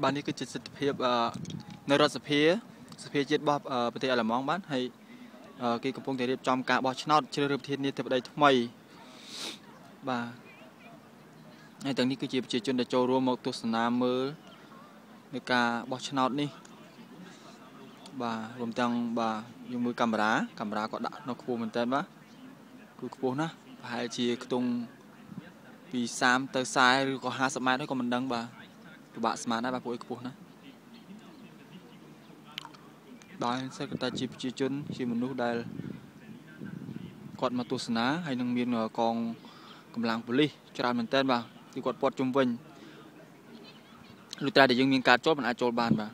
Bạn đi cứ chỉ sự hiệp nơi đó sự phía chết bópประเทศអាល្លឺម៉ង់បានហើយគេកំពុងតែរៀបចំការបោះឆ្នោតជ្រើសរើសប្រធានាធិបតីថ្មីបាទហើយទាំងនេះគឺជាប្រជាជនដែលចូលរួមមកទស្សនាមើលនៃការបោះឆ្នោតនេះបាទរួមទាំងបាទយើងមើលកាមេរ៉ាគាត់ដាក់នៅខ្ពស់មែនតើបាទគឺខ្ពស់ណាស់ប្រហែលជាខ្ទង់ពី30ទៅ40ឬក៏50ម៉ែត្រក៏មិនដឹងបាទពិបាកស្មានដែរបាទពួកឯងខ្ពស់ណាស់ដោយសិស្សគាត់ជាប្រជាជនជាមនុស្សដែលគាត់មកទស្សនាហើយនឹងមានកងកម្លាំងប៉ូលីសច្រើនមែនតើបាទគឺគាត់ព័ទ្ធជុំវិញលុះត្រាតែយើងមានការចូលមិនអាចចូលបានបាទ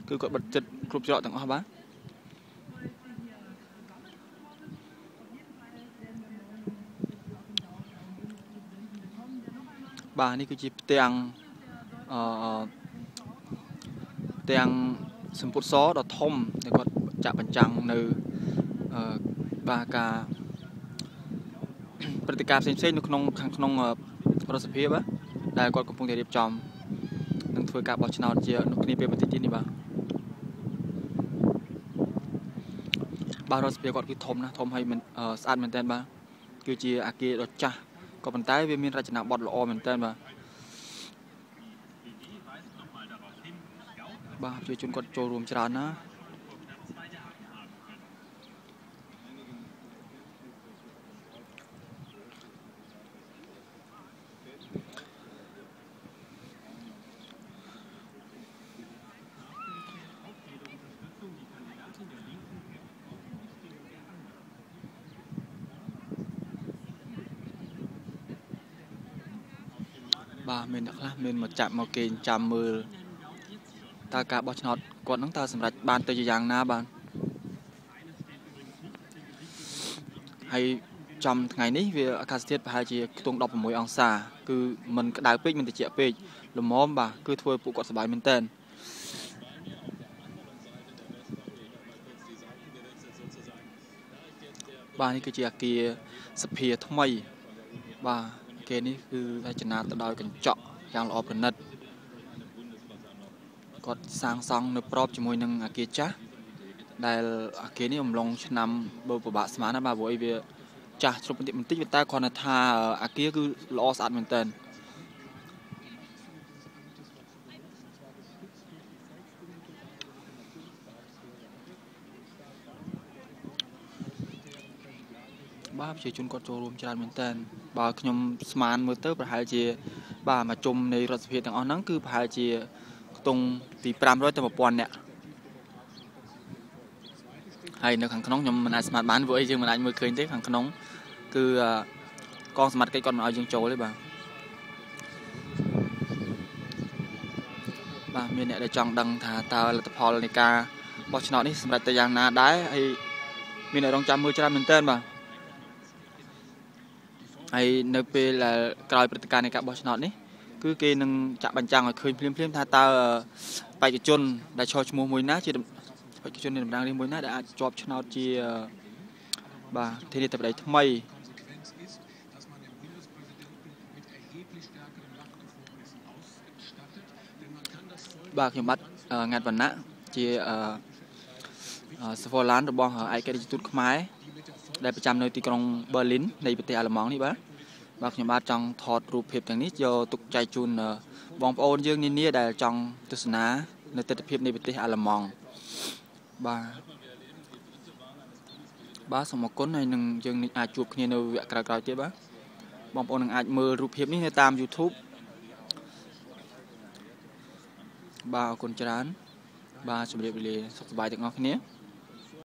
គឺគាត់បិទចិត្តគ្រប់ច្រកទាំងអស់បាទបាទនេះគឺជាផ្ទាំងសម្ពុតសដ៏ធំដែលគាត់ចាក់បញ្ចាំងនៅបាទការព្រឹត្តិការណ៍ផ្សេងៗនៅក្នុងខាងក្នុងរដ្ឋសភាបាទដែលគាត់កំពុងតែរៀបចំនឹងធ្វើការបោះឆ្នោតជានៅគ្នាពេលបន្តិចទៀតនេះបាទរដ្ឋសភាគាត់គឺធំណាស់ធំហើយស្អាតមែនតើបាទគឺជាអគារដ៏ចាស់ក៏ប៉ុន្តែវាមានរចនាបថល្អមែនតើបាទប្រជាជនគាត់ចូលរួមច្រើនណាបាទមានអ្នកខ្លះមានមកចាប់មកគេចាំមើលតើការបោះឆ្នោតគាត់នឹងតើសម្រាប់បានទៅជាយ៉ាងណាបាទហើយចំថ្ងៃនេះវាអាកាសធាតុប្រហែលជាខ្ទង់16អង្សាគឺមិនក្តៅពេកមិនត្រជាក់ពេកល្មមបាទគឺធ្វើពួកគាត់សប្បាយមែនតើបាទនេះគឺជាអគារសភាថ្មីបាទគេនេះគឺរចនាទៅដោយកញ្ចក់យ៉ាងល្អប្រណិតគាត់សាងសង់នៅប្របជាមួយនឹងអគារចាស់ដែលអគារនេះអំឡុងឆ្នាំបើពិបាកស្មានណាបាទព្រោះអីវាចាស់ជ្រុបបន្តិចតែគ្រាន់តែថាអគារគឺល្អស្អាតមែនតើបាទប្រជាជនគាត់ចូលរួមច្រើនមែនតើបើខ្ញុំស្មានមើលទៅប្រហែលជាបាទមកជុំនៃរដ្ឋសភាទាំងអស់ហ្នឹងគឺប្រហែលជាខ្ទង់ពី500ទៅ1000នាក់ហើយនៅខាងក្នុងខ្ញុំមិនអាចស្មានបានព្រោះអីយើងមិនអាចមើលឃើញទេខាងក្នុងគឺកងសមត្ថកិច្ចគាត់មិនឲ្យយើងចូលទេបាទមានអ្នកដែលចង់ដឹងថាតើលទ្ធផលនៃការបោះឆ្នោតនេះសម្រាប់តែយ៉ាងណាដែរហើយមានអ្នករងចាំមើលច្រើនមែនតើបាទហើយនៅពេលក្រោយព្រឹត្តិការណ៍នៃការបោះឆ្នោតនេះគឺគេនឹងចាក់បញ្ចាំងឲ្យឃើញភ្លាមថាតើបេក្ខជនដែលឈរឈ្មោះមួយណាជាបេក្ខជននៃតំណាងរាស្ត្រមួយណាដែលអាចជាប់ឆ្នោតជាបាទធានាធិបតីថ្មីបាទខ្ញុំបាទងាត់វណ្ណៈជាសវឡានរបស់ឯករាជ្យទូតខ្មែរដែលប្រចាំនៅទីក្រុងប៊ឺលីននៃប្រទេសអាល្លឺម៉ង់នេះបាទខ្ញុំបាទចង់ថតរូបភាពទាំងនេះយកទុកចែកជូនបងប្អូនយើងនានាដែលចង់ទស្សនានៅទស្សនវិជ្ជានៃប្រទេសអាល្លឺម៉ង់បាទសូមអរគុណហើយនឹងយើងនឹងអាចជួបគ្នានៅវគ្គក្រោយៗទៀតបាទបងប្អូននឹងអាចមើលរូបភាពនេះនៅតាម YouTube បាទអរគុណច្រើនបាទជម្រាបលាសុខសប្បាយទាំងអស់គ្នា